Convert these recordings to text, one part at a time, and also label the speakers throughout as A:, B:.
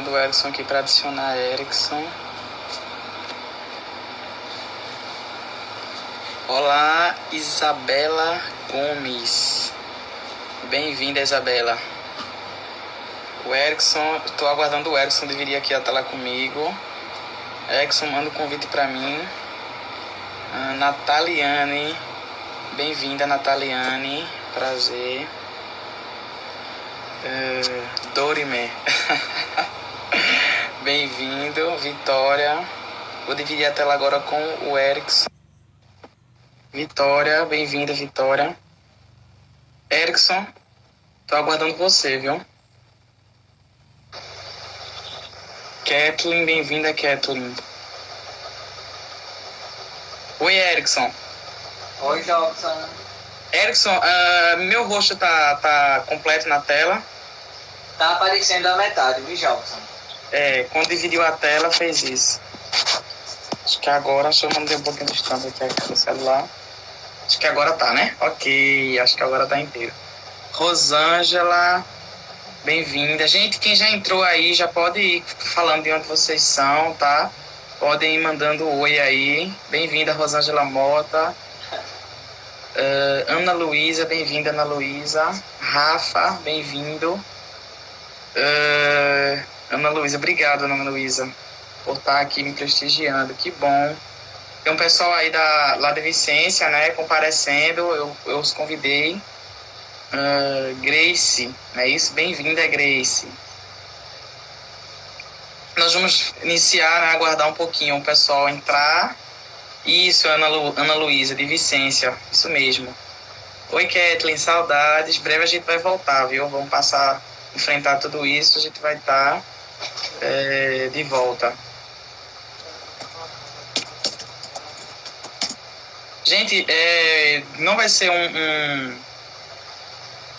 A: aguardando o Erickson aqui para adicionar Erickson. Olá, Isabela Gomes. Bem-vinda, Isabela. O Erickson, estou aguardando o Erickson, deveria aqui estar lá comigo. Erickson, manda um convite para mim. Nataliane. Bem-vinda, Nataliane. Prazer. Dorime. Bem-vindo, Vitória. Vou dividir a tela agora com o Erickson. Vitória, bem-vinda, Vitória. Erickson, tô aguardando você, viu? Kathleen, bem-vinda, Kathleen. Oi, Erickson.
B: Oi, Jobson.
A: Erickson, meu rosto tá completo na tela?
B: Tá aparecendo a metade, viu, Jobson?
A: Quando dividiu a tela, fez isso. Acho que agora, deixa eu mandar um pouquinho distante aqui no celular. Acho que agora tá, né? Ok, acho que agora tá inteiro. Rosângela, bem-vinda. Gente, quem já entrou aí, já pode ir falando de onde vocês são, tá? Podem ir mandando oi aí. Bem-vinda, Rosângela Mota. Ana Luísa, bem-vinda, Ana Luísa. Rafa, bem-vindo. Ana Luísa, obrigado, Ana Luísa, por estar aqui me prestigiando. Que bom. Tem um pessoal aí lá da Vicência, né, comparecendo. Eu os convidei. Grace, não é isso? Bem-vinda, Grace. Nós vamos iniciar, né, aguardar um pouquinho o pessoal entrar. Isso, Ana Luísa, de Vicência, isso mesmo. Oi, Kathleen, saudades. Breve a gente vai voltar, viu? Vamos enfrentar tudo isso, a gente vai estar de volta. Gente, não vai ser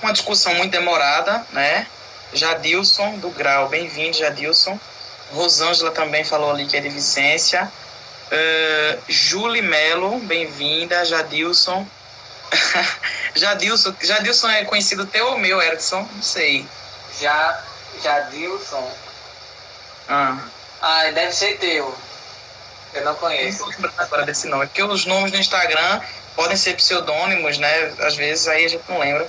A: uma discussão muito demorada, né? Jadilson, do Grau, bem-vindo, Jadilson. Rosângela também falou ali que é de Vicência. Julie Melo, bem-vinda. Jadilson. Jadilson é conhecido teu ou meu, Erickson? Não sei.
B: Jadilson. Deve ser teu. Eu não conheço.
A: Não tô lembrando agora desse nome. É porque os nomes no Instagram podem ser pseudônimos, né? Às vezes aí a gente não lembra.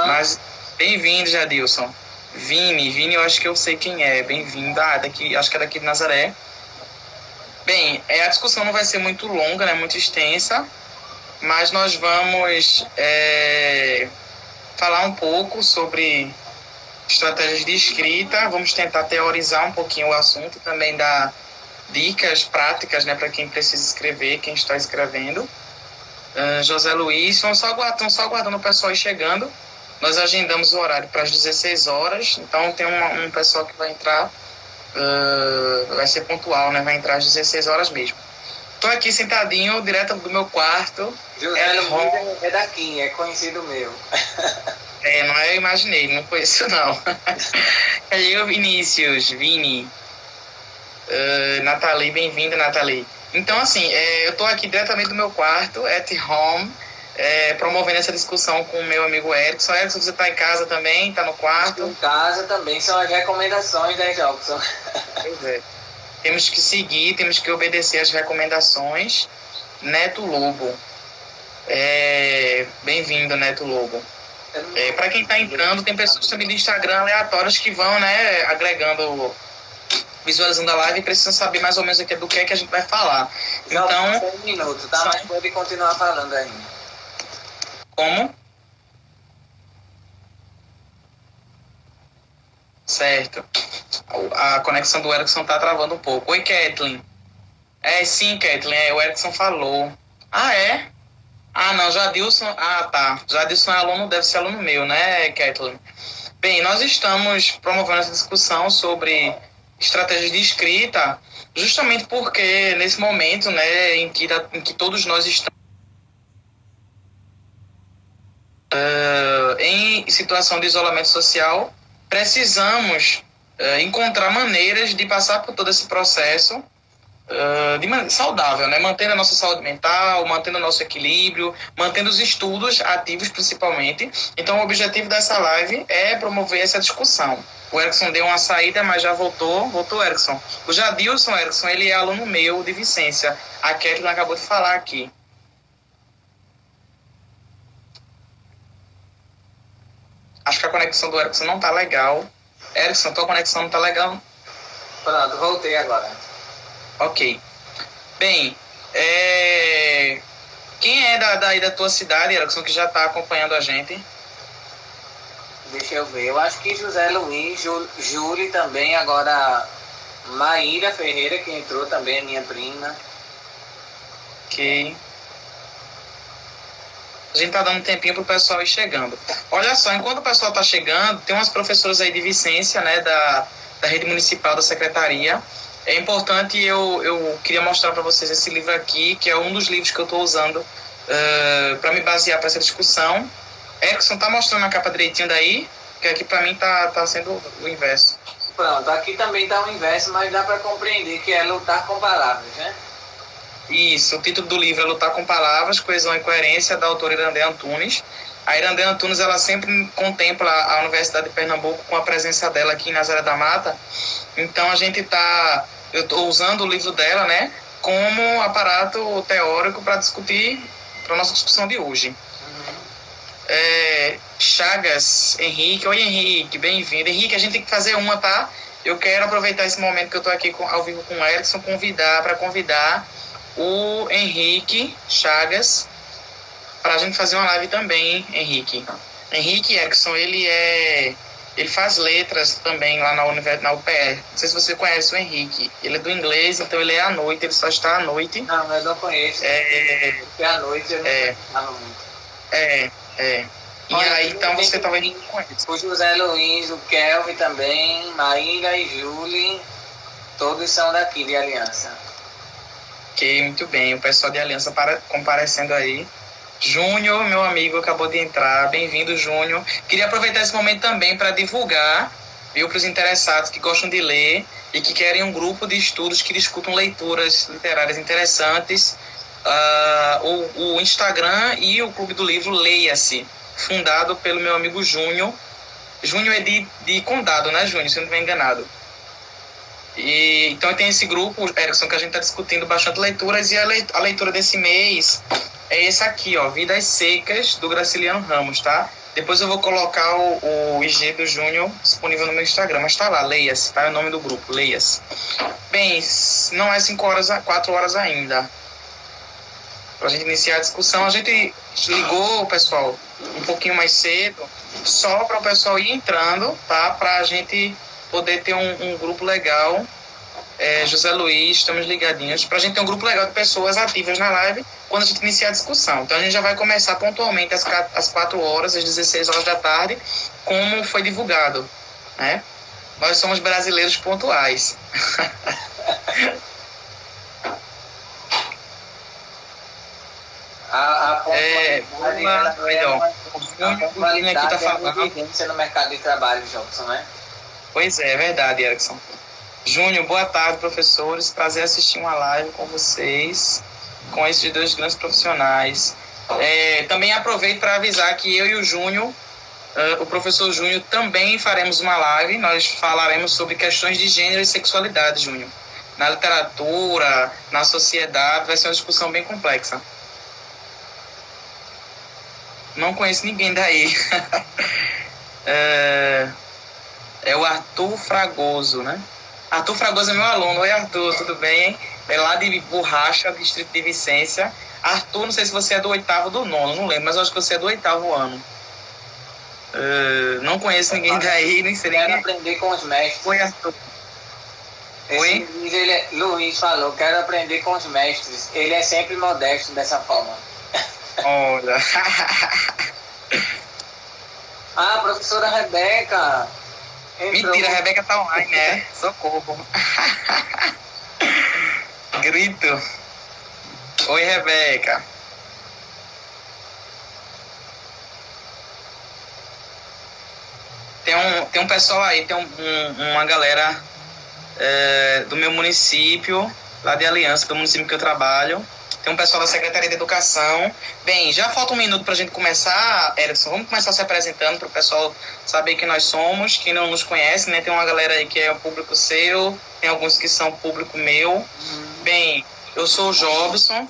A: Mas bem-vindo, Jadilson. Vini, eu acho que eu sei quem é. Bem-vindo. Acho que é daqui de Nazaré. Bem, a discussão não vai ser muito longa, né? Muito extensa. Mas nós vamos falar um pouco sobre estratégias de escrita. Vamos tentar teorizar um pouquinho o assunto, também dar dicas práticas, né, para quem precisa escrever, quem está escrevendo. José Luiz, estão só aguardando o pessoal ir chegando. Nós agendamos o horário para as 16 horas, então tem um pessoal que vai entrar, vai ser pontual, né, vai entrar às 16 horas mesmo. Estou aqui sentadinho, direto do meu quarto.
B: José Luiz é daqui, é conhecido meu.
A: Não é, eu imaginei, não conheço não. Cadê o Vini. Nathalie, bem-vinda, Nathalie. Então, assim, eu estou aqui diretamente do meu quarto, at home, promovendo essa discussão com o meu amigo Erickson. Erickson, você está em casa também? Está no quarto?
B: Estou em casa também, são as recomendações, né, Jobson?
A: Pois é. Temos que seguir, temos que obedecer às recomendações. Neto Lobo. Bem-vindo, Neto Lobo. Para quem está entrando, tem pessoas também do Instagram aleatórias que vão, né, agregando, visualizando a live e precisam saber mais ou menos aqui do que é que a gente vai falar. Então,
B: 1 minuto, tá? Mas pode continuar falando ainda.
A: Como? Certo. A conexão do Erickson tá travando um pouco. Oi, Kathleen. Sim, Kathleen, o Erickson falou. É? Não, Jadilson. Tá. Jadilson é aluno, deve ser aluno meu, né, Kathleen? Bem, nós estamos promovendo essa discussão sobre estratégias de escrita, justamente porque nesse momento, né, em que todos nós estamos em situação de isolamento social, precisamos encontrar maneiras de passar por todo esse processo de maneira saudável, né? Mantendo a nossa saúde mental, mantendo o nosso equilíbrio, mantendo os estudos ativos principalmente. Então, o objetivo dessa live é promover essa discussão. O Erickson deu uma saída, mas já voltou. Voltou, Erickson. O Jadilson, Erickson, ele é aluno meu de Vicência. A Kathleen acabou de falar aqui. Acho que a conexão do Erickson não tá legal. Erickson, tua conexão não tá legal.
B: Pronto, voltei agora.
A: Ok. Bem, quem é daí da tua cidade, Erickson, que já está acompanhando a gente?
B: Deixa eu ver. Eu acho que José Luiz, Júlia também, agora Maíra Ferreira, que entrou também, é minha prima.
A: Ok. A gente tá dando um tempinho pro pessoal ir chegando. Olha só, enquanto o pessoal tá chegando, tem umas professoras aí de Vicência, né, da rede municipal da secretaria. É importante, eu queria mostrar para vocês esse livro aqui, que é um dos livros que eu estou usando para me basear para essa discussão. Erickson, tá mostrando a capa direitinho daí? Que aqui para mim tá sendo o inverso.
B: Pronto, aqui também tá o inverso, mas dá para compreender que é lutar com palavras, né?
A: Isso, o título do livro é Lutar com Palavras, Coesão e Coerência, da autora Irandé Antunes. A Irandé Antunes, ela sempre contempla a Universidade de Pernambuco com a presença dela aqui em Nazaré da Mata. Então, eu estou usando o livro dela, né, como aparato teórico para discutir, para a nossa discussão de hoje. Chagas, Henrique. Oi, Henrique, bem-vindo. Henrique, a gente tem que fazer uma, tá? Eu quero aproveitar esse momento que eu estou aqui ao vivo com o Erickson, convidar o Henrique Chagas para a gente fazer uma live também, Henrique. Henrique Erickson, ele faz letras também lá na UPR. Não sei se você conhece o Henrique. Ele é do inglês, então ele é à noite, ele só está à noite.
B: Não, eu não conheço. Porque à noite eu não estava muito.
A: E aí, então você talvez não conheça.
B: O José Luiz, o Kelvin também, Maíra e Júlia, todos são daqui de Aliança.
A: Ok, muito bem. O pessoal de Aliança comparecendo aí. Júnior, meu amigo, acabou de entrar. Bem-vindo, Júnior. Queria aproveitar esse momento também para divulgar, viu, para os interessados que gostam de ler e que querem um grupo de estudos que discutam leituras literárias interessantes. O Instagram e o Clube do Livro Leia-se, fundado pelo meu amigo Júnior. Júnior é de Condado, né, Júnior? Se eu não estiver enganado. Então tem esse grupo, Erickson, que a gente está discutindo bastante leituras, e a leitura desse mês é esse aqui, ó, Vidas Secas, do Graciliano Ramos, tá? Depois eu vou colocar o IG do Júnior disponível no meu Instagram, mas tá lá, leia-se, tá? É o nome do grupo, leia-se. Bem, não é 4 horas ainda. Pra gente iniciar a discussão, a gente ligou, pessoal, um pouquinho mais cedo, só para o pessoal ir entrando, tá? Pra gente poder ter um grupo legal. José Luiz, estamos ligadinhos, para a gente ter um grupo legal de pessoas ativas na live quando a gente iniciar a discussão. Então a gente já vai começar pontualmente às 4 horas, às 16 horas da tarde, como foi divulgado, né? Nós somos brasileiros pontuais.
B: A pontualidade
A: tá falando
B: no mercado de trabalho, Jobson, né?
A: Pois é verdade, Erickson. Júnior, boa tarde, professores. Prazer assistir uma live com vocês, com esses dois grandes profissionais. Também aproveito para avisar que eu e o Júnior, o professor Júnior, também faremos uma live. Nós falaremos sobre questões de gênero e sexualidade, Júnior. Na literatura, na sociedade, vai ser uma discussão bem complexa. Não conheço ninguém daí. É o Arthur Fragoso, né? Arthur Fragoso é meu aluno. Oi, Arthur, tudo bem? É lá de Borracha, distrito de Vicência. Arthur, não sei se você é do 8º ou do 9º, não lembro, mas eu acho que você é do 8º ano. Não conheço ninguém daí, nem sei.
B: Quero aprender com os mestres.
A: Oi, Arthur.
B: Oi? Luiz falou, quero aprender com os mestres. Ele é sempre modesto dessa forma.
A: Olha.
B: A professora Rebeca.
A: Mentira, a Rebeca tá online, né? Socorro. Grito. Oi, Rebeca. Tem um pessoal aí, tem uma galera do meu município lá de Aliança, do município que eu trabalho. Tem um pessoal da Secretaria de Educação. Bem, já falta um minuto para a gente começar, Erickson. Vamos começar se apresentando para o pessoal saber quem nós somos, quem não nos conhece, né? Tem uma galera aí que é o público seu, tem alguns que são público meu. Bem, eu sou o Jobson,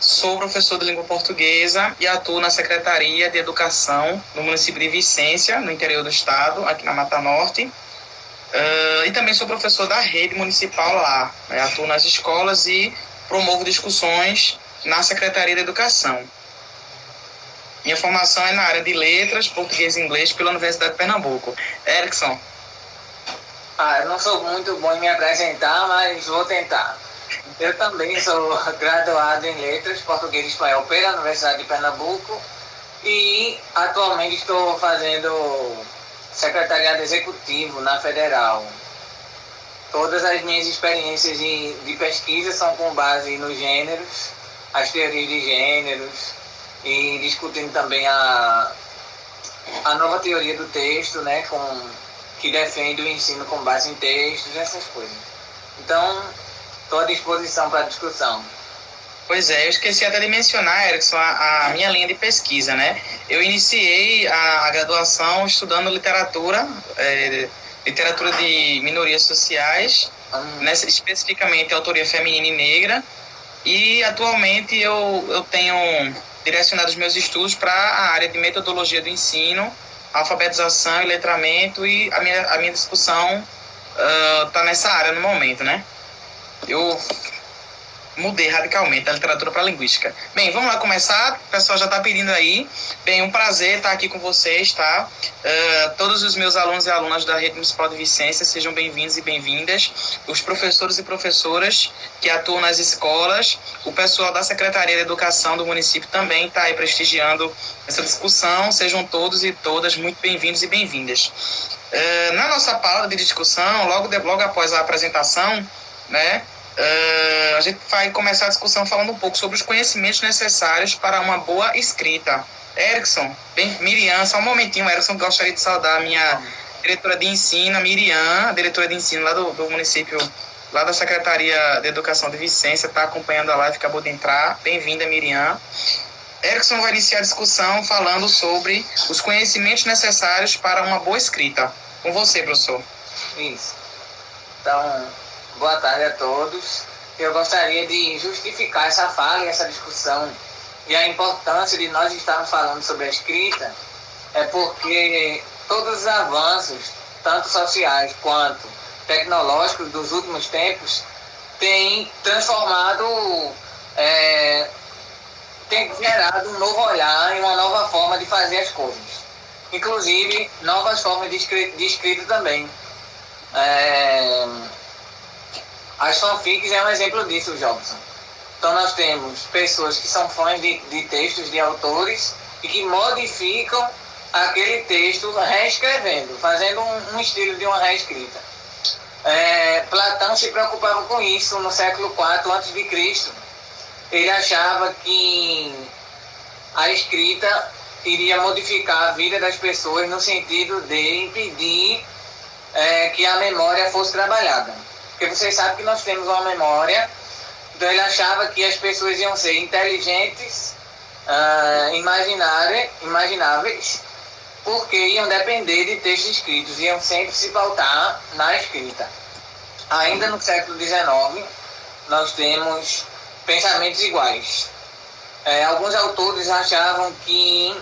A: sou professor de língua portuguesa e atuo na Secretaria de Educação no município de Vicência, no interior do estado, aqui na Mata Norte. E também sou professor da rede municipal lá, né? Atuo nas escolas e promovo discussões na Secretaria de Educação. Minha formação é na área de letras, português e inglês pela Universidade de Pernambuco. Erickson.
B: Eu não sou muito bom em me apresentar, mas vou tentar. Eu também sou graduado em letras, português e espanhol pela Universidade de Pernambuco e atualmente estou fazendo secretariado executivo na Federal. Todas as minhas experiências de pesquisa são com base nos gêneros, as teorias de gêneros e discutindo também a nova teoria do texto, né, que defende o ensino com base em textos, essas coisas. Então, estou à disposição para a discussão.
A: Pois é, eu esqueci até de mencionar, Erickson, a minha linha de pesquisa, né? Eu iniciei a graduação estudando literatura de minorias sociais, especificamente autoria feminina e negra, e atualmente eu tenho direcionado os meus estudos para a área de metodologia do ensino, alfabetização e letramento, e a minha discussão está nessa área no momento, né? Eu mudei radicalmente da literatura para a linguística. Bem, vamos lá começar. O pessoal já está pedindo aí. Bem, um prazer estar aqui com vocês, tá? Todos os meus alunos e alunas da Rede Municipal de Vicência, sejam bem-vindos e bem-vindas. Os professores e professoras que atuam nas escolas, o pessoal da Secretaria de Educação do município também está aí prestigiando essa discussão. Sejam todos e todas muito bem-vindos e bem-vindas. Na nossa pauta de discussão, logo após a apresentação, né? A gente vai começar a discussão falando um pouco sobre os conhecimentos necessários para uma boa escrita. Erickson, Miriam, só um momentinho, Erickson, gostaria de saudar a minha diretora de ensino, a Miriam, diretora de ensino lá do município, lá da Secretaria de Educação de Vicência, está acompanhando a live, acabou de entrar. Bem-vinda, Miriam. Erickson vai iniciar a discussão falando sobre os conhecimentos necessários para uma boa escrita. Com você, professor.
B: Isso. Então, boa tarde a todos. Eu gostaria de justificar essa fala e essa discussão e a importância de nós estarmos falando sobre a escrita é porque todos os avanços, tanto sociais quanto tecnológicos dos últimos tempos, têm transformado, têm gerado um novo olhar e uma nova forma de fazer as coisas. Inclusive, novas formas de escrita também. As fanfics é um exemplo disso, Jobson. Então nós temos pessoas que são fãs de textos de autores e que modificam aquele texto reescrevendo, fazendo um estilo de uma reescrita. Platão se preocupava com isso no século IV a.C. Ele achava que a escrita iria modificar a vida das pessoas no sentido de impedir que a memória fosse trabalhada. Porque vocês sabem que nós temos uma memória, então ele achava que as pessoas iam ser inteligentes, imagináveis, porque iam depender de textos escritos, iam sempre se pautar na escrita. Ainda no século XIX, nós temos pensamentos iguais. Alguns autores achavam que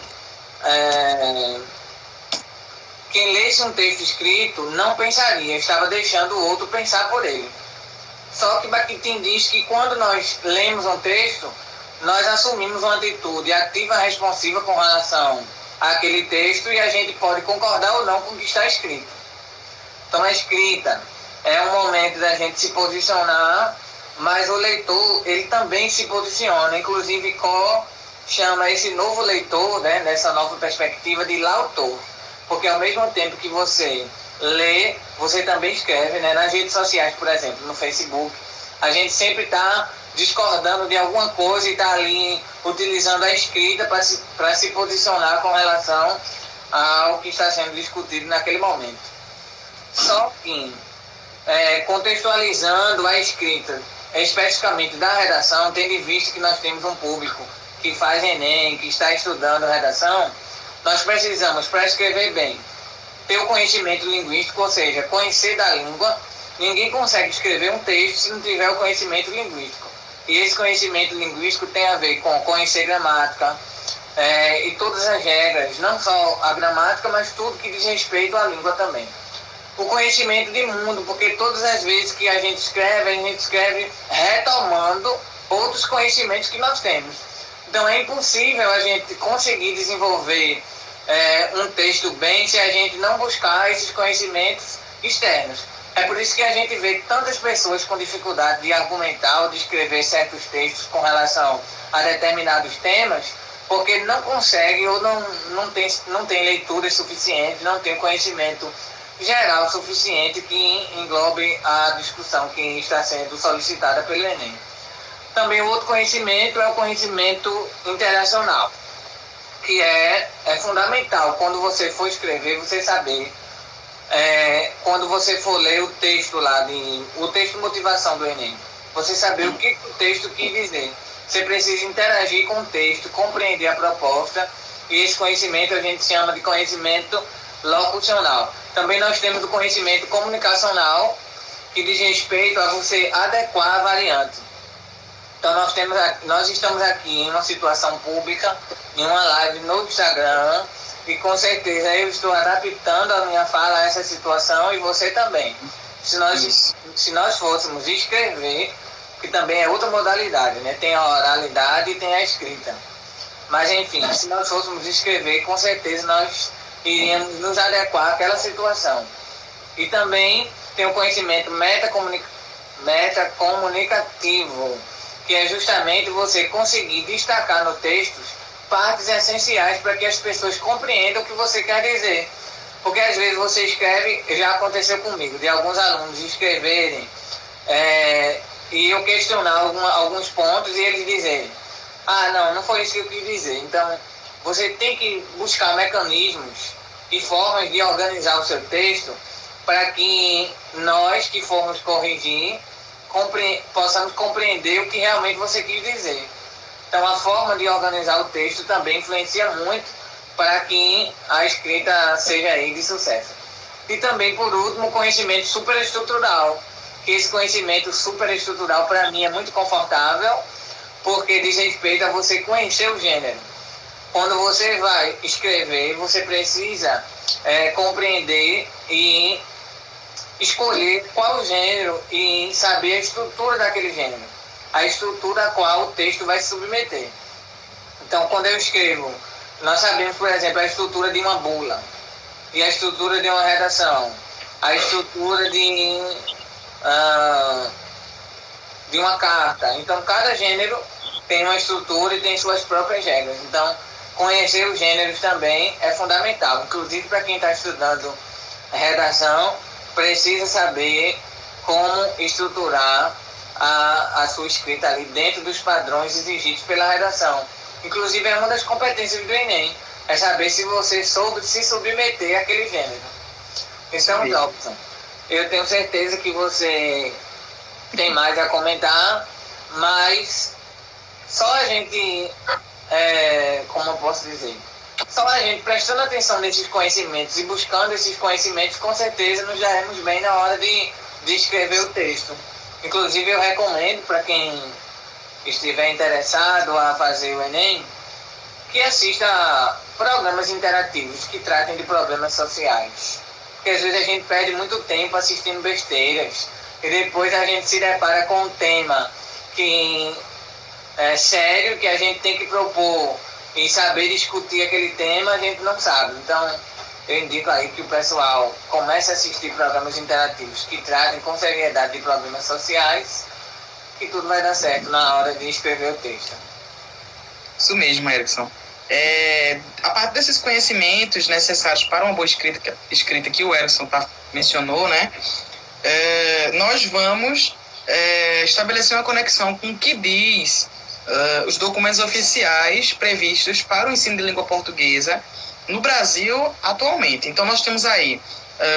B: quem lesse um texto escrito não pensaria, estava deixando o outro pensar por ele. Só que Bakhtin diz que quando nós lemos um texto, nós assumimos uma atitude ativa e responsiva com relação àquele texto e a gente pode concordar ou não com o que está escrito. Então a escrita é um momento da gente se posicionar, mas o leitor ele também se posiciona. Inclusive Có chama esse novo leitor, né, nessa nova perspectiva, de lautor. Porque ao mesmo tempo que você lê, você também escreve, né? Nas redes sociais, por exemplo, no Facebook, a gente sempre está discordando de alguma coisa e está ali utilizando a escrita para se posicionar com relação ao que está sendo discutido naquele momento. Só que contextualizando a escrita, especificamente da redação, tendo em vista que nós temos um público que faz Enem, que está estudando redação, nós precisamos, para escrever bem, ter o conhecimento linguístico, ou seja, conhecer da língua. Ninguém consegue escrever um texto se não tiver o conhecimento linguístico. E esse conhecimento linguístico tem a ver com conhecer gramática e todas as regras, não só a gramática, mas tudo que diz respeito à língua também. O conhecimento de mundo, porque todas as vezes que a gente escreve retomando outros conhecimentos que nós temos. Então é impossível a gente conseguir desenvolver um texto bem se a gente não buscar esses conhecimentos externos. É por isso que a gente vê tantas pessoas com dificuldade de argumentar ou de escrever certos textos com relação a determinados temas, porque não consegue ou não tem leitura suficiente, não tem conhecimento geral suficiente que englobe a discussão que está sendo solicitada pelo Enem. Também o outro conhecimento é o conhecimento internacional, que é fundamental quando você for escrever, você saber, quando você for ler o texto lá, o texto de motivação do Enem, você saber o que o texto quis dizer. Você precisa interagir com o texto, compreender a proposta, e esse conhecimento a gente chama de conhecimento locucional. Também nós temos o conhecimento comunicacional, que diz respeito a você adequar a variante. Então nós estamos aqui em uma situação pública, em uma live no Instagram, e com certeza eu estou adaptando a minha fala a essa situação e você também. Se nós fôssemos escrever, que também é outra modalidade, né? Tem a oralidade e tem a escrita. Mas enfim, se nós fôssemos escrever, com certeza nós iríamos nos adequar àquela situação. E também tem o conhecimento metacomunicativo, que é justamente você conseguir destacar no texto partes essenciais para que as pessoas compreendam o que você quer dizer. Porque às vezes você escreve, já aconteceu comigo, de alguns alunos escreverem e eu questionar alguns pontos e eles dizerem: não foi isso que eu quis dizer. Então, você tem que buscar mecanismos e formas de organizar o seu texto para que nós que formos corrigir possamos compreender o que realmente você quis dizer. Então, a forma de organizar o texto também influencia muito para que a escrita seja aí de sucesso. E também, por último, o conhecimento superestrutural, que esse conhecimento superestrutural para mim é muito confortável, porque diz respeito a você conhecer o gênero. Quando você vai escrever, você precisa compreender e escolher qual gênero e saber a estrutura daquele gênero, a estrutura a qual o texto vai se submeter. Então, quando eu escrevo, nós sabemos, por exemplo, a estrutura de uma bula, e a estrutura de uma redação, a estrutura de uma carta. Então, cada gênero tem uma estrutura e tem suas próprias regras. Então, conhecer os gêneros também é fundamental. Inclusive, para quem está estudando redação, precisa saber como estruturar a sua escrita ali dentro dos padrões exigidos pela redação. Inclusive, é uma das competências do Enem, é saber se você soube se submeter àquele gênero. Então, Dobson, eu tenho certeza que você tem mais a comentar, mas só a gente, como eu posso dizer, só a gente prestando atenção nesses conhecimentos e buscando esses conhecimentos, com certeza nos daremos bem na hora de escrever o texto. Inclusive, eu recomendo para quem estiver interessado a fazer o Enem, que assista a programas interativos que tratem de problemas sociais. Porque às vezes a gente perde muito tempo assistindo besteiras e depois a gente se depara com um tema que é sério, que a gente tem que propor e saber discutir aquele tema, a gente não sabe. Então, eu indico aí que o pessoal comece a assistir programas interativos que tratem com seriedade de problemas sociais, que tudo vai dar certo na hora de escrever o texto.
A: Isso mesmo, Erickson. A parte desses conhecimentos necessários para uma boa escrita que o Erickson mencionou, né? Nós vamos estabelecer uma conexão com o que diz os documentos oficiais previstos para o ensino de língua portuguesa no Brasil atualmente. Então, nós temos aí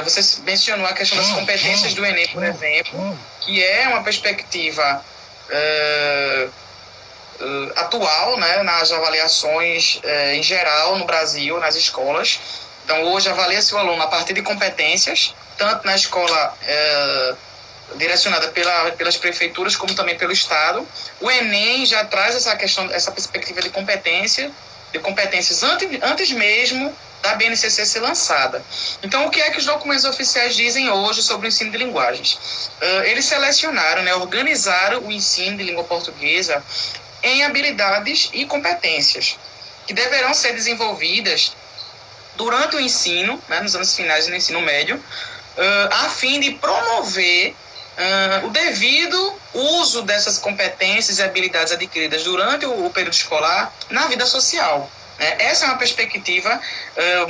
A: Você mencionou a questão das competências do Enem, por exemplo, que é uma perspectiva atual, né, nas avaliações em geral no Brasil, nas escolas. Então, hoje avalia-se o aluno a partir de competências, tanto na escola direcionada pelas prefeituras, como também pelo Estado. O Enem já traz essa questão, essa perspectiva de competências antes mesmo da BNCC ser lançada. Então, o que é que os documentos oficiais dizem hoje sobre o ensino de linguagens? Eles selecionaram, né, organizaram o ensino de língua portuguesa em habilidades e competências, que deverão ser desenvolvidas durante o ensino, né, nos anos finais do ensino médio, a fim de promover o devido uso dessas competências e habilidades adquiridas durante o período escolar na vida social. Essa é uma perspectiva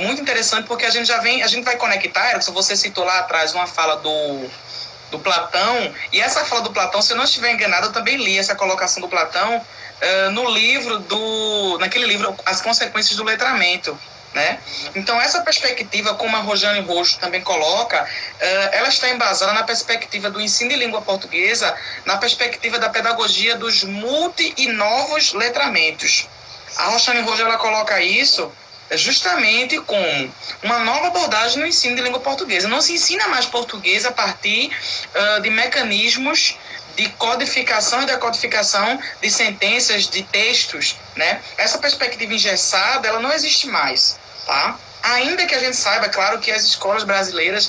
A: muito interessante, porque a gente vai conectar, Erickson, você citou lá atrás uma fala do Platão, e essa fala do Platão, se eu não estiver enganado, eu também li essa colocação do Platão no livro naquele livro As Consequências do Letramento, né? Então, essa perspectiva, como a Rojane Roxo também coloca, ela está embasada na perspectiva do ensino de língua portuguesa, na perspectiva da pedagogia dos e novos letramentos. A Rojane Roxo, ela coloca isso justamente como uma nova abordagem no ensino de língua portuguesa. Não se ensina mais português a partir de mecanismos de codificação e decodificação de sentenças, de textos, né? Essa perspectiva engessada, ela não existe mais, tá? Ainda que a gente saiba, claro, que as escolas brasileiras,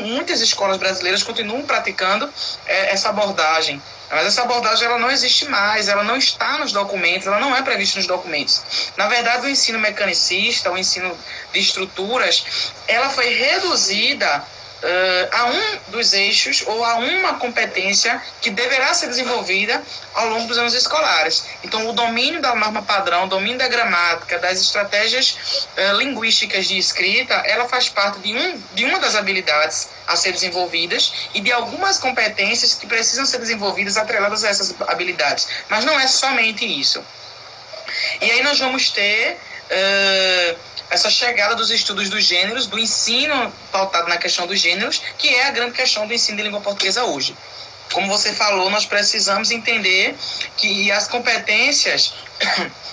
A: muitas escolas brasileiras continuam praticando essa abordagem, mas essa abordagem ela não existe mais, ela não está nos documentos, ela não é prevista nos documentos. Na verdade, o ensino mecanicista, o ensino de estruturas, ela foi reduzida a um dos eixos ou a uma competência que deverá ser desenvolvida ao longo dos anos escolares. Então, o domínio da norma padrão, o domínio da gramática, das estratégias linguísticas de escrita, ela faz parte de uma das habilidades a ser desenvolvidas e de algumas competências que precisam ser desenvolvidas atreladas a essas habilidades. Mas não é somente isso. E aí nós vamos ter essa chegada dos estudos dos gêneros, do ensino pautado na questão dos gêneros, que é a grande questão do ensino de língua portuguesa hoje. Como você falou, nós precisamos entender que as competências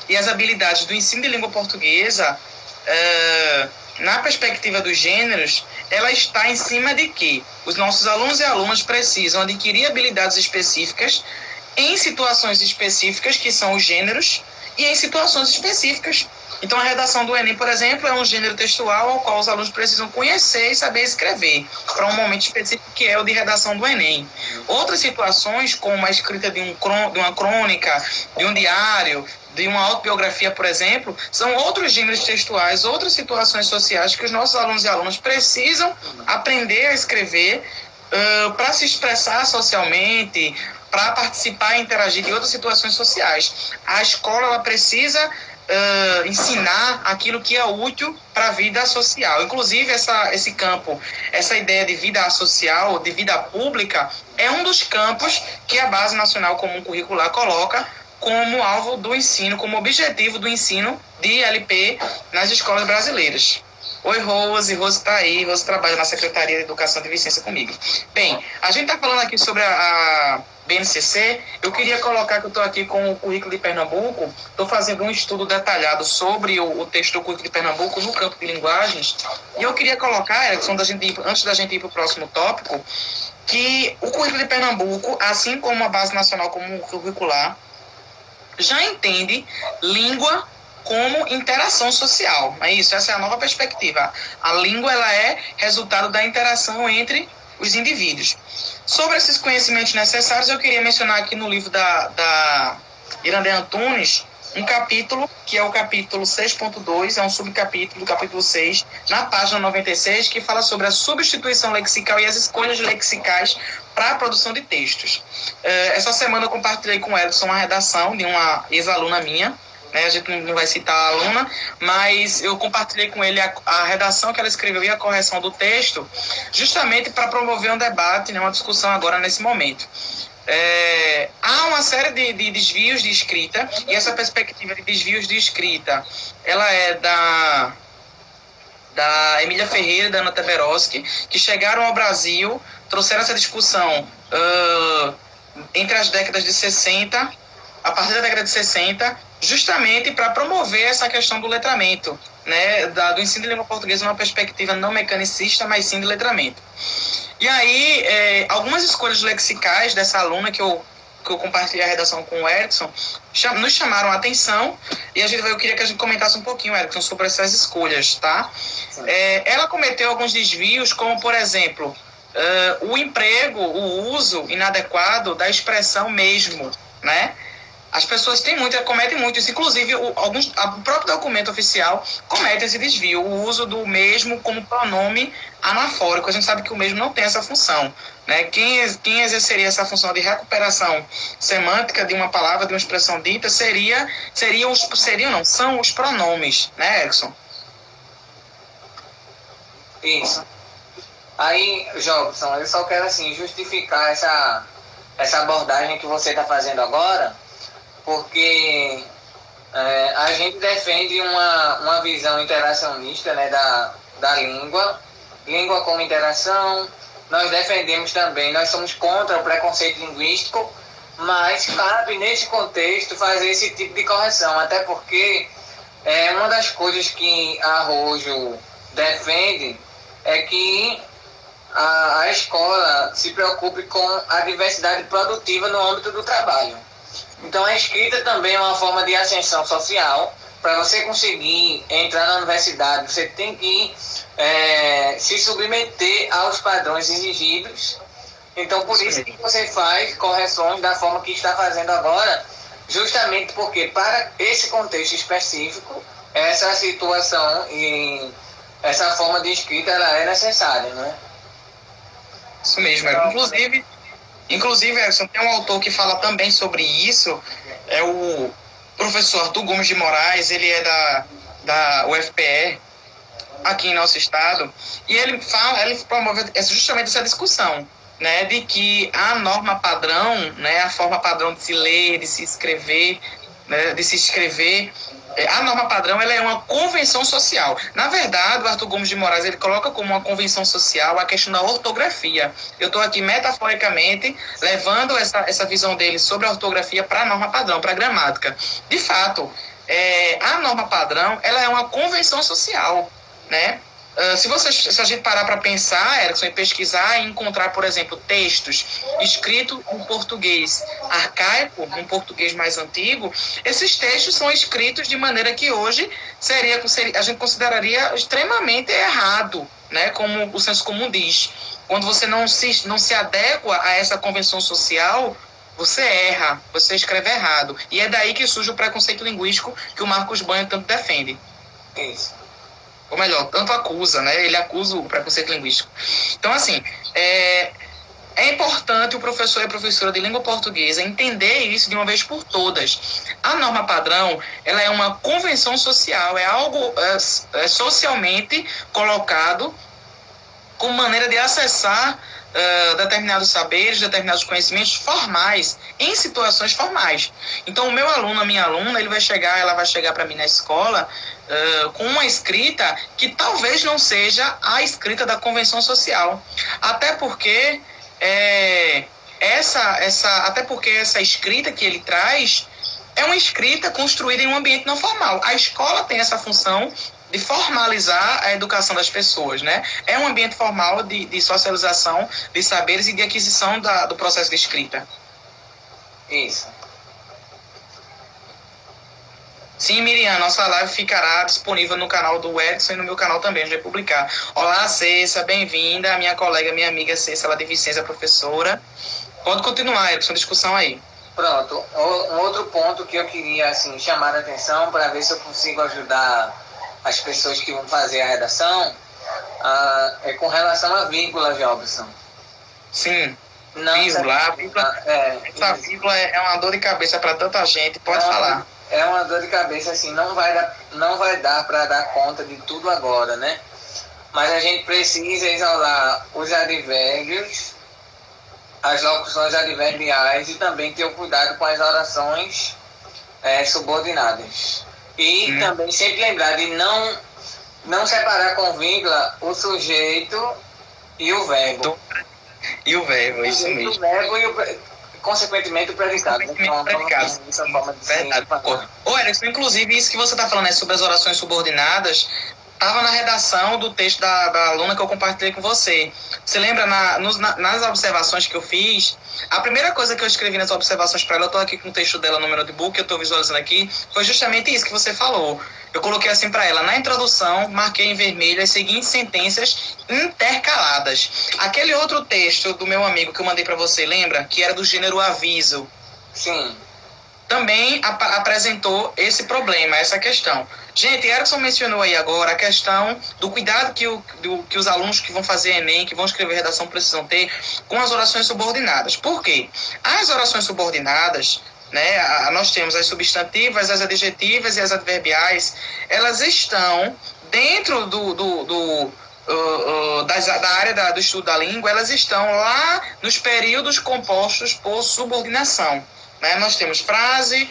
A: e as habilidades do ensino de língua portuguesa, na perspectiva dos gêneros, ela está em cima de que os nossos alunos e alunas precisam adquirir habilidades específicas em situações específicas, que são os gêneros, e em situações específicas. Então, a redação do Enem, por exemplo, é um gênero textual ao qual os alunos precisam conhecer e saber escrever, para um momento específico que é o de redação do Enem. Outras situações, como a escrita de uma crônica, de um diário, de uma autobiografia, por exemplo, são outros gêneros textuais, outras situações sociais que os nossos alunos e alunas precisam aprender a escrever para se expressar socialmente, para participar e interagir em outras situações sociais. A escola ela precisa ensinar aquilo que é útil para a vida social. Inclusive, esse campo, essa ideia de vida social, de vida pública, é um dos campos que a Base Nacional Comum Curricular coloca como alvo do ensino, como objetivo do ensino de LP nas escolas brasileiras. Oi, Rose está aí, Rose trabalha na Secretaria de Educação e Deficiência comigo. Bem, a gente está falando aqui sobre a BNCC, eu queria colocar que eu estou aqui com o currículo de Pernambuco, estou fazendo um estudo detalhado sobre o texto do currículo de Pernambuco no campo de linguagens, e eu queria colocar, Erickson, antes da gente ir para o próximo tópico, que o currículo de Pernambuco, assim como a Base Nacional Comum Curricular, já entende língua como interação social. É isso, essa é a nova perspectiva. A língua ela é resultado da interação entre os indivíduos. Sobre esses conhecimentos necessários, eu queria mencionar aqui no livro da Irandé Antunes, um capítulo, que é o capítulo 6.2, é um subcapítulo do capítulo 6, na página 96, que fala sobre a substituição lexical e as escolhas lexicais para a produção de textos. Essa semana eu compartilhei com o Edson uma redação de uma ex-aluna minha, né? A gente não vai citar a aluna, mas eu compartilhei com ele a redação que ela escreveu e a correção do texto, justamente para promover um debate, né, uma discussão agora nesse momento. Há uma série de desvios de escrita, e essa perspectiva de desvios de escrita, ela é da Emília Ferreira e da Ana Teberoski, que chegaram ao Brasil, trouxeram essa discussão entre as décadas de 60, a partir da década de 60, justamente para promover essa questão do letramento, né, do ensino de língua portuguesa numa perspectiva não mecanicista, mas sim de letramento. E aí, algumas escolhas lexicais dessa aluna que eu compartilhei a redação com o Erickson, nos chamaram a atenção, e eu queria que a gente comentasse um pouquinho, Erickson, sobre essas escolhas, tá? Ela cometeu alguns desvios, como, por exemplo, o emprego, o uso inadequado da expressão mesmo, né? As pessoas cometem muito isso, inclusive o próprio documento oficial comete esse desvio, o uso do mesmo como pronome anafórico. A gente sabe que o mesmo não tem essa função, né? Quem exerceria essa função de recuperação semântica de uma palavra, de uma expressão dita, são os pronomes, né, Erickson?
B: Isso. Aí, Jobson, eu só quero assim justificar essa abordagem que você está fazendo agora, porque a gente defende uma visão interacionista, né, da língua como interação. Nós defendemos também, nós somos contra o preconceito linguístico, mas cabe nesse contexto fazer esse tipo de correção, até porque uma das coisas que a Arrojo defende é que a escola se preocupe com a diversidade produtiva no âmbito do trabalho. Então, a escrita também é uma forma de ascensão social. Para você conseguir entrar na universidade, você tem que se submeter aos padrões exigidos. Então, por isso que você faz correções da forma que está fazendo agora, justamente porque, para esse contexto específico, essa situação e essa forma de escrita ela é necessária, né?
A: Isso mesmo. Inclusive, Erickson, tem um autor que fala também sobre isso, é o professor Arthur Gomes de Moraes, ele é da UFPE, aqui em nosso estado, e ele promove justamente essa discussão, né, de que a norma padrão, né, a forma padrão de se ler, de se escrever, né, a norma padrão ela é uma convenção social. Na verdade, o Arthur Gomes de Moraes ele coloca como uma convenção social a questão da ortografia. Eu estou aqui metaforicamente levando essa visão dele sobre a ortografia para a norma padrão, para a gramática. De fato, a norma padrão ela é uma convenção social, né? Se a gente parar para pensar, Erickson, e pesquisar e encontrar, por exemplo, textos escritos em português arcaico, um português mais antigo, esses textos são escritos de maneira que hoje a gente consideraria extremamente errado, né, como o senso comum diz. Quando você não se adequa a essa convenção social, você erra, você escreve errado. E é daí que surge o preconceito linguístico que o Marcos Banho tanto defende.
B: Isso.
A: Ou melhor, tanto acusa, né? Ele acusa o preconceito linguístico. Então, assim, é importante o professor e a professora de língua portuguesa entender isso de uma vez por todas. A norma padrão, ela é uma convenção social, é algo socialmente colocado como maneira de acessar determinados saberes, determinados conhecimentos formais, em situações formais. Então, o meu aluno, a minha aluna, ela vai chegar para mim na escola com uma escrita que talvez não seja a escrita da convenção social. Até porque essa escrita que ele traz é uma escrita construída em um ambiente não formal. A escola tem essa função de formalizar a educação das pessoas, né? É um ambiente formal de socialização de saberes e de aquisição do processo de escrita.
B: Isso.
A: Sim, Miriam, nossa live ficará disponível no canal do Edson e no meu canal também, a gente vai publicar. Olá, Cessa, bem-vinda, minha colega, minha amiga Cessa, ela de Vicência, professora. Pode continuar, Edson, a discussão aí.
B: Pronto, um outro ponto que eu queria assim, chamar a atenção para ver se eu consigo ajudar as pessoas que vão fazer a redação, é com relação à vírgula, Jobson.
A: Sim, vírgula. Essa vírgula é uma dor de cabeça para tanta gente, pode falar.
B: É uma dor de cabeça, assim, não vai dar para dar conta de tudo agora, né? Mas a gente precisa isolar os advérbios, as locuções adverbiais e também ter o cuidado com as orações subordinadas. E também sempre lembrar de Não separar com vírgula o sujeito e o verbo.
A: E o verbo, isso mesmo.
B: O verbo e, consequentemente, o predicado.
A: Então, predicado. Verdade. Ô, Erickson, inclusive, isso que você está falando sobre as orações subordinadas, estava na redação do texto da aluna que eu compartilhei com você. Você lembra, nas observações que eu fiz, a primeira coisa que eu escrevi nas observações para ela, eu estou aqui com o texto dela no meu notebook, eu estou visualizando aqui, foi justamente isso que você falou. Eu coloquei assim para ela, na introdução, marquei em vermelho as seguintes sentenças intercaladas. Aquele outro texto do meu amigo que eu mandei para você, lembra? Que era do gênero aviso.
B: Sim.
A: Também apresentou esse problema, essa questão. Gente, Erickson mencionou aí agora a questão do cuidado que os alunos que vão fazer Enem, que vão escrever redação, precisam ter com as orações subordinadas. Por quê? As orações subordinadas, né, nós temos as substantivas, as adjetivas e as adverbiais, elas estão dentro da área do estudo da língua, elas estão lá nos períodos compostos por subordinação. Né? Nós temos frase,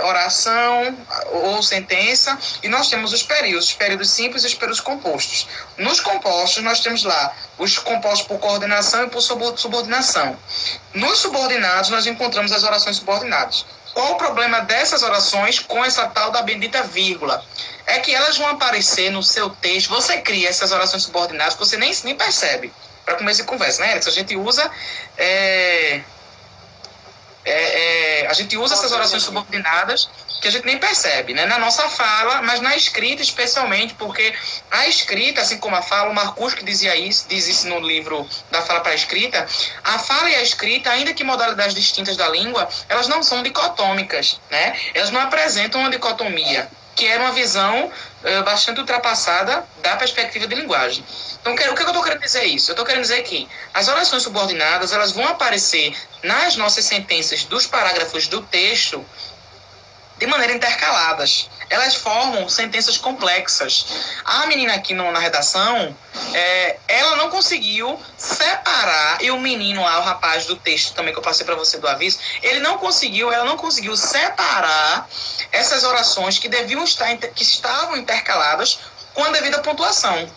A: oração ou sentença, e nós temos os períodos simples e os períodos compostos. Nos compostos, nós temos lá os compostos por coordenação e por subordinação. Nos subordinados, nós encontramos as orações subordinadas. Qual o problema dessas orações com essa tal da bendita vírgula? É que elas vão aparecer no seu texto, você cria essas orações subordinadas que você nem percebe. Para começo de conversa, né, Alex? A gente usa essas orações subordinadas que a gente nem percebe, né? Na nossa fala, mas na escrita especialmente, porque a escrita, assim como a fala, o Marcuse diz isso no livro da Fala para a Escrita, a fala e a escrita, ainda que modalidades distintas da língua, elas não são dicotômicas, né? Elas não apresentam uma dicotomia, que é uma visão bastante ultrapassada da perspectiva de linguagem. Então, o que eu estou querendo dizer isso? Eu estou querendo dizer que as orações subordinadas, elas vão aparecer nas nossas sentenças dos parágrafos do texto de maneira intercaladas. Elas formam sentenças complexas. A menina aqui na redação, ela não conseguiu separar, e o menino lá, o rapaz do texto também que eu passei para você do aviso, ela não conseguiu separar essas orações que que estavam intercaladas com a devida pontuação.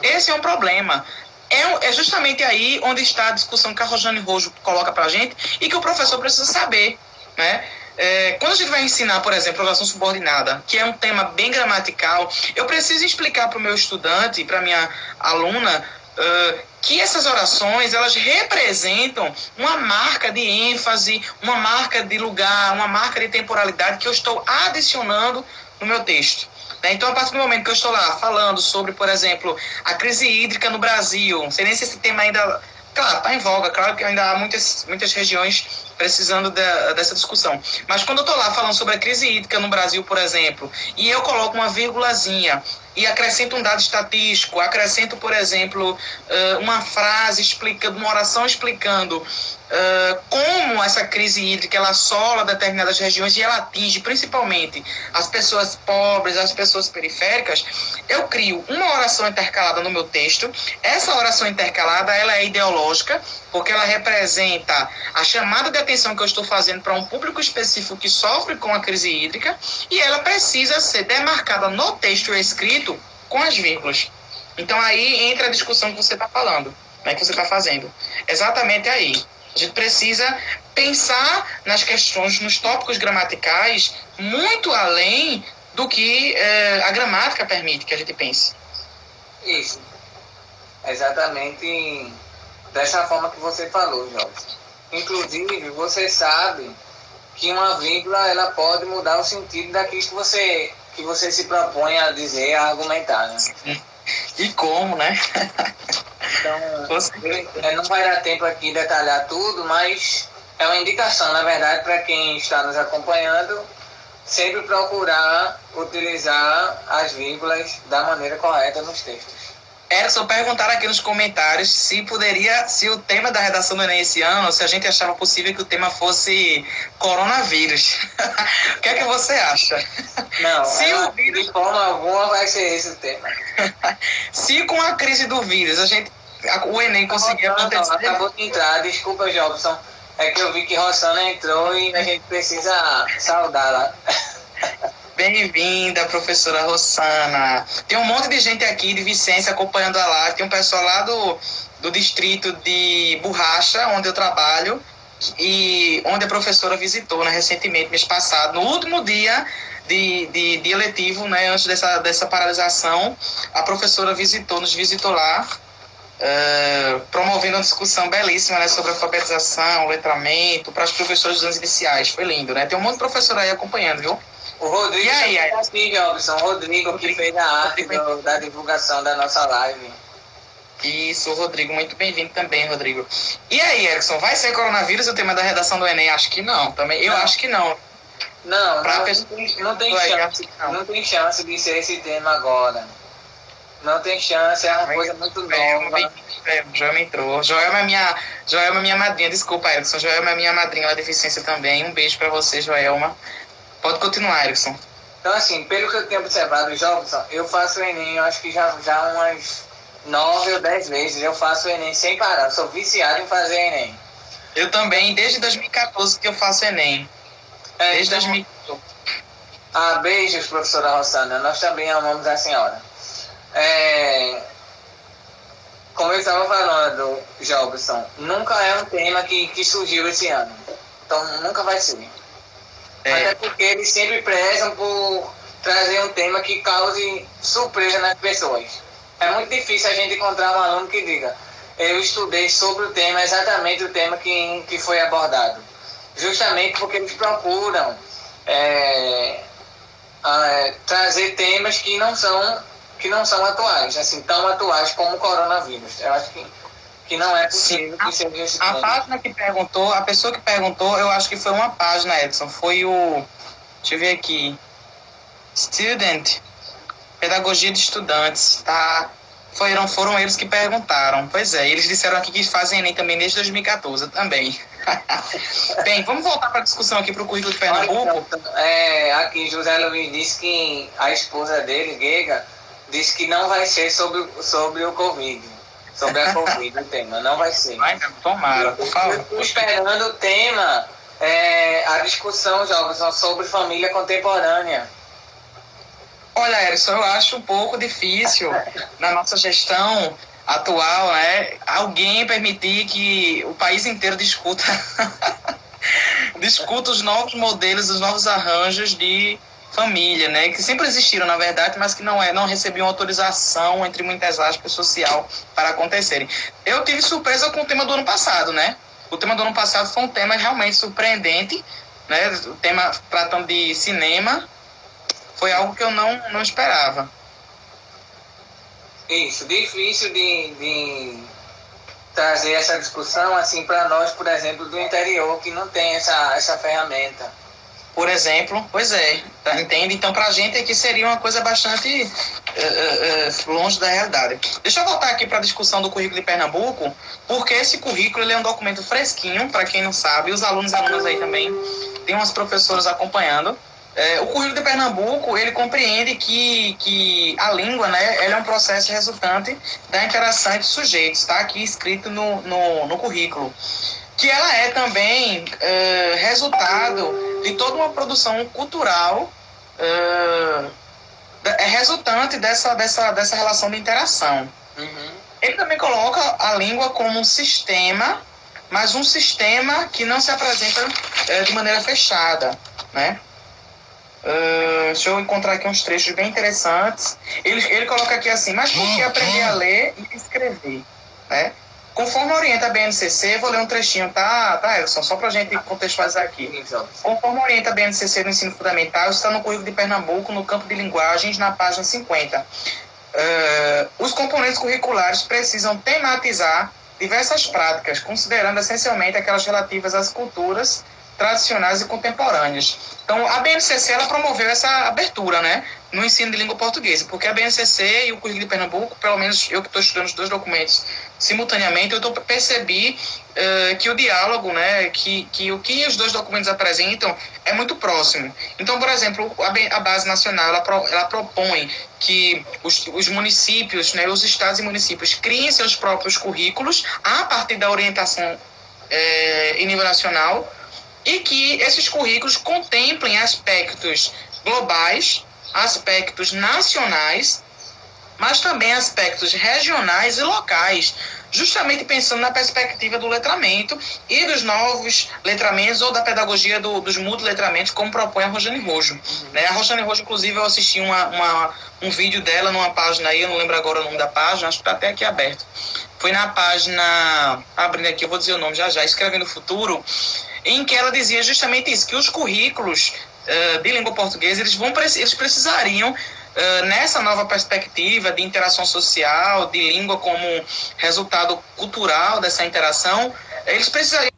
A: Esse é um problema. É justamente aí onde está a discussão que a Rosane Rojo coloca para a gente e que o professor precisa saber, né? Quando a gente vai ensinar, por exemplo, oração subordinada, que é um tema bem gramatical, eu preciso explicar para o meu estudante, para a minha aluna, que essas orações, elas representam uma marca de ênfase, uma marca de lugar, uma marca de temporalidade que eu estou adicionando no meu texto. Então, a partir do momento que eu estou lá falando sobre, por exemplo, a crise hídrica no Brasil, não sei nem se esse tema ainda... Claro, está em voga, claro que ainda há muitas regiões precisando dessa discussão. Mas quando eu estou lá falando sobre a crise hídrica no Brasil, por exemplo, e eu coloco uma vírgulazinha e acrescento um dado estatístico, acrescento, por exemplo, uma frase explicando, uma oração explicando como essa crise hídrica ela assola determinadas regiões e ela atinge principalmente as pessoas pobres, as pessoas periféricas, eu crio uma oração intercalada no meu texto. Essa oração intercalada ela é ideológica, porque ela representa a chamada de atenção que eu estou fazendo para um público específico que sofre com a crise hídrica, e ela precisa ser demarcada no texto escrito com as vírgulas. Então aí entra a discussão que você está falando, né, que você está fazendo. Exatamente aí. A gente precisa pensar nas questões, nos tópicos gramaticais, muito além do que a gramática permite que a gente pense.
B: Isso. Exatamente dessa forma que você falou, Jorge. Inclusive, você sabe que uma vírgula ela pode mudar o sentido daquilo que você se propõe a dizer, a argumentar, né?
A: E como, né?
B: Então, não vai dar tempo aqui de detalhar tudo, mas é uma indicação, na verdade, para quem está nos acompanhando, sempre procurar utilizar as vírgulas da maneira correta nos textos.
A: Erickson, perguntaram aqui nos comentários se o tema da redação do Enem esse ano, se a gente achava possível que o tema fosse coronavírus. O que é que você acha?
B: Não, de forma alguma vai ser esse o tema.
A: Se com a crise do vírus o Enem conseguir acontecer...
B: Acabou de entrar, desculpa, Jobson. É que eu vi que Rossana entrou e a gente precisa saudar lá.
A: Bem-vinda, professora Rossana. Tem um monte de gente aqui de Vicência acompanhando a live. Tem um pessoal lá do distrito de Borracha, onde eu trabalho, e onde a professora visitou, né, recentemente, mês passado, no último dia de eletivo, né, antes dessa paralisação, a professora nos visitou lá, promovendo uma discussão belíssima, né, sobre alfabetização, letramento, para os professores dos anos iniciais. Foi lindo, né? Tem um monte de professor aí acompanhando, viu?
B: O Rodrigo,
A: E aí,
B: Robson, Rodrigo que fez a arte da divulgação da nossa live.
A: Isso, Rodrigo, muito bem-vindo também, Rodrigo. E aí, Erickson, vai ser coronavírus o tema da redação do Enem? Acho que não, também. Eu acho que não.
B: Não, não tem chance de ser esse tema agora. Não tem chance, é uma coisa muito nova.
A: Joelma entrou. Joelma é minha madrinha, desculpa, Erickson. Joelma é minha madrinha da deficiência também. Um beijo pra você, Joelma. Pode continuar, Erickson.
B: Então, assim, pelo que eu tenho observado, Jobson, eu faço o Enem, eu acho que já umas 9 ou 10 vezes eu faço o Enem sem parar. Eu sou viciado em fazer Enem.
A: Eu também, desde 2014 que eu faço Enem. Desde 2014.
B: Beijos, professora Rossana. Nós também amamos a senhora. Como eu estava falando, Jobson, nunca é um tema que surgiu esse ano. Então, nunca vai ser. Até porque eles sempre prezam por trazer um tema que cause surpresa nas pessoas. É muito difícil a gente encontrar um aluno que diga: eu estudei sobre o tema, exatamente o tema que foi abordado. Justamente porque eles procuram trazer temas que não são atuais, assim, tão atuais como o coronavírus. Eu acho que não é possível que seja esse tema.
A: A página que perguntou, a pessoa que perguntou, eu acho que foi uma página, Edson. Foi deixa eu ver aqui. Student. Pedagogia de estudantes, tá? Foram eles que perguntaram. Pois é, eles disseram aqui que fazem Enem também desde 2014, também. Bem, vamos voltar para a discussão aqui para o currículo de Pernambuco.
B: Aqui José Luiz disse que a esposa dele, Gega, disse que não vai ser sobre o Covid. Sobre a Covid, o tema, não vai ser.
A: Vai, tomara, por favor.
B: Eu estou esperando o tema, a discussão, Jobson, sobre família contemporânea.
A: Olha, Erison, eu acho um pouco difícil na nossa gestão atual, né, alguém permitir que o país inteiro discuta os novos modelos, os novos arranjos de família, né, que sempre existiram, na verdade, mas que não recebiam autorização, entre muitas aspas, social para acontecerem. Eu tive surpresa com o tema do ano passado, né? O tema do ano passado foi um tema realmente surpreendente, né? O tema tratando de cinema foi algo que eu não esperava.
B: Isso, difícil de trazer essa discussão assim para nós, por exemplo, do interior, que não tem essa ferramenta.
A: Por exemplo, pois é, tá, entende? Então, para a gente aqui seria uma coisa bastante longe da realidade. Deixa eu voltar aqui para a discussão do currículo de Pernambuco, porque esse currículo ele é um documento fresquinho, para quem não sabe, os alunos e alunas aí também, tem umas professoras acompanhando. O currículo de Pernambuco, ele compreende que a língua, né, ela é um processo resultante da interação entre sujeitos, está aqui escrito no currículo. Que ela é também resultado de toda uma produção cultural, resultante dessa relação de interação.
B: Uhum.
A: Ele também coloca a língua como um sistema, mas um sistema que não se apresenta de maneira fechada, né? Deixa eu encontrar aqui uns trechos bem interessantes. Ele coloca aqui assim: mas por que aprender a ler e escrever, né? Conforme orienta a BNCC, vou ler um trechinho, tá, Elson? Só para a gente contextualizar aqui. Conforme orienta a BNCC no ensino fundamental, está no currículo de Pernambuco, no campo de linguagens, na página 50. Os componentes curriculares precisam tematizar diversas práticas, considerando essencialmente aquelas relativas às culturas tradicionais e contemporâneas. Então, a BNCC ela promoveu essa abertura, né, no ensino de língua portuguesa, porque a BNCC e o currículo de Pernambuco, pelo menos eu que estou estudando os dois documentos simultaneamente, eu percebi que o diálogo, né, que o que os dois documentos apresentam é muito próximo. Então, por exemplo, a Base Nacional ela propõe que os municípios, né, os estados e municípios criem seus próprios currículos a partir da orientação em nível nacional, e que esses currículos contemplem aspectos globais, aspectos nacionais, mas também aspectos regionais e locais, justamente pensando na perspectiva do letramento e dos novos letramentos ou da pedagogia dos multiletramentos, como propõe a Rosane Rojo. Né? A Rosane Rojo, inclusive, eu assisti um vídeo dela numa página aí, eu não lembro agora o nome da página, acho que está até aqui aberto. Foi na página, abrindo aqui, eu vou dizer o nome já, Escrevendo o Futuro, em que ela dizia justamente isso, que os currículos de língua portuguesa, eles precisariam, nessa nova perspectiva de interação social, de língua como resultado cultural dessa interação, eles precisariam